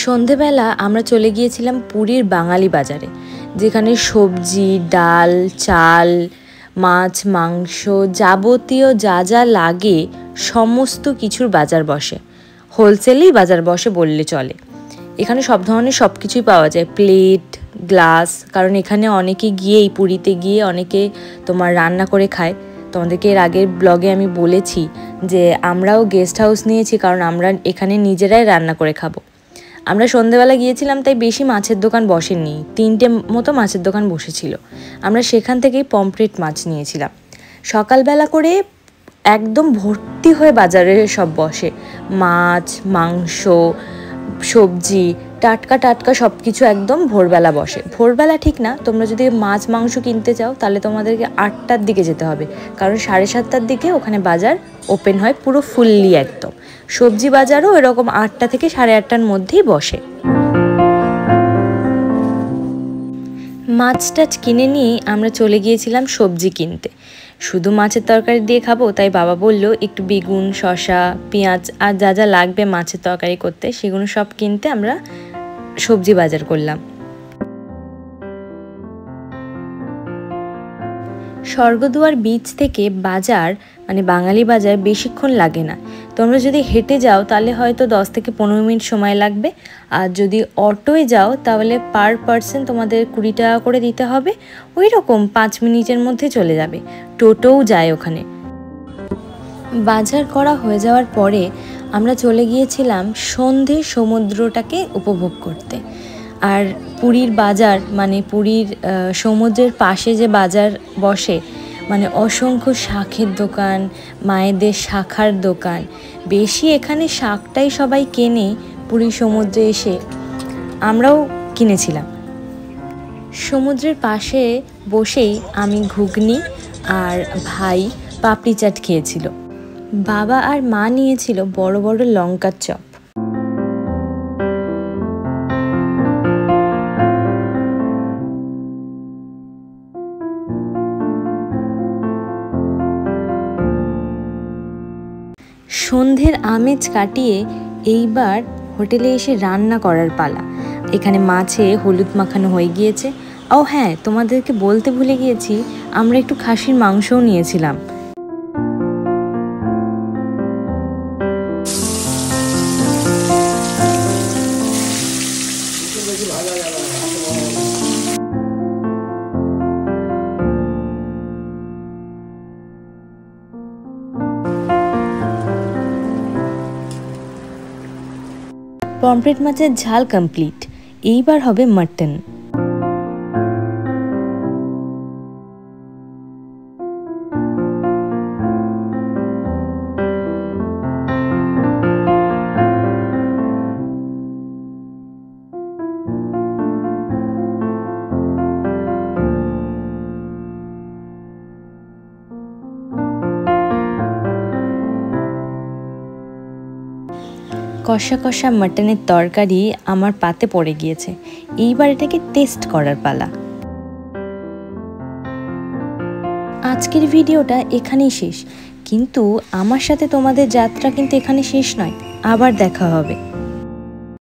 সন্ধেবেলা আমরা চলে গিয়েছিলাম পুরীর বাঙালি বাজারে, যেখানে সবজি, ডাল, চাল, মাছ, মাংস, যাবতীয় যা যা লাগে সমস্ত কিছুর বাজার বসে। হোলসেলেই বাজার বসে বললে চলে। এখানে সব ধরনের সব কিছুই পাওয়া যায়, প্লেট, গ্লাস। কারণ এখানে অনেকে গিয়েই, পুরীতে গিয়ে অনেকে তোমার রান্না করে খায়। তোমাদেরকে এর আগের ব্লগে আমি বলেছি যে আমরাও গেস্ট হাউস নিয়েছি, কারণ আমরা এখানে নিজেরাই রান্না করে খাবো। আমরা সন্ধেবেলা গিয়েছিলাম, তাই বেশি মাছের দোকান বসেনি, 3টে মতো মাছের দোকান বসেছিল। আমরা সেখান থেকেই পমফ্রেট মাছ নিয়েছিলাম। সকালবেলা করে একদম ভর্তি হয়ে বাজারে সব বসে, মাছ, মাংস, সবজি, টাটকা টাটকা সব কিছু একদম ভোরবেলা বসে। ভোরবেলা ঠিক না, তোমরা যদি মাছ মাংস কিনতে চাও তাহলে তোমাদেরকে 8টার দিকে যেতে হবে, কারণ 7:30টার দিকে ওখানে বাজার ওপেন হয় পুরো ফুললি একদম। সবজি বাজারও এরকম 8টা থেকে 8:30টার মধ্যেই বসে। মাছ টাছ কিনে নিয়ে আমরা চলে গিয়েছিলাম সবজি কিনতে। শুধু মাছের তরকারি দিয়ে খাবো, তাই বাবা বলল একটু বেগুন, শসা, পেঁয়াজ আর যা যা লাগবে মাছের তরকারি করতে সেগুলো সব কিনতে আমরা সবজি বাজার করলাম। স্বর্গদুয়ার বিচ থেকে বাজার, মানে বাঙালি বাজার, বেশিক্ষণ লাগে না। তোমরা যদি হেঁটে যাও তাহলে হয়তো 10 থেকে 15 মিনিট সময় লাগবে। আর যদি অটোয় যাও তাহলে পার পার্সন তোমাদের 20 টাকা করে দিতে হবে। ওই রকম 5 মিনিটের মধ্যে চলে যাবে। টোটোও যায় ওখানে। বাজার করা হয়ে যাওয়ার পরে আমরা চলে গিয়েছিলাম সন্ধে সমুদ্রটাকে উপভোগ করতে। আর পুরীর বাজার, মানে পুরীর সমুদ্রের পাশে যে বাজার বসে, মানে অসংখ্য শাকের দোকান, মায়েদের শাখার দোকান। বেশি এখানে শাকটাই সবাই কেনে পুরী সমুদ্রে এসে, আমরাও কিনেছিলাম। সমুদ্রের পাশে বসেই আমি ঘুগনি আর ভাই পাপড়ি চাট খেয়েছিল। বাবা আর মা নিয়েছিল বড় বড় লঙ্কার চপ। সন্ধ্যের আমেজ কাটিয়ে এইবার হোটেলে এসে রান্না করার পালা। এখানে মাছে হলুদ মাখানো হয়ে গিয়েছে। ও হ্যাঁ, তোমাদেরকে বলতে ভুলে গিয়েছি, আমরা একটু খাসির মাংসও নিয়েছিলাম। পমফ্রেট মাছের ঝাল কমপ্লিট, এইবার হবে মাটন। কষা কষা মাটনের তরকারি আমার পাতে পড়ে গিয়েছে। এইবার এটাকে টেস্ট করার পালা। আজকের ভিডিওটা এখানেই শেষ, কিন্তু আমার সাথে তোমাদের যাত্রা কিন্তু এখানে শেষ নয়। আবার দেখা হবে।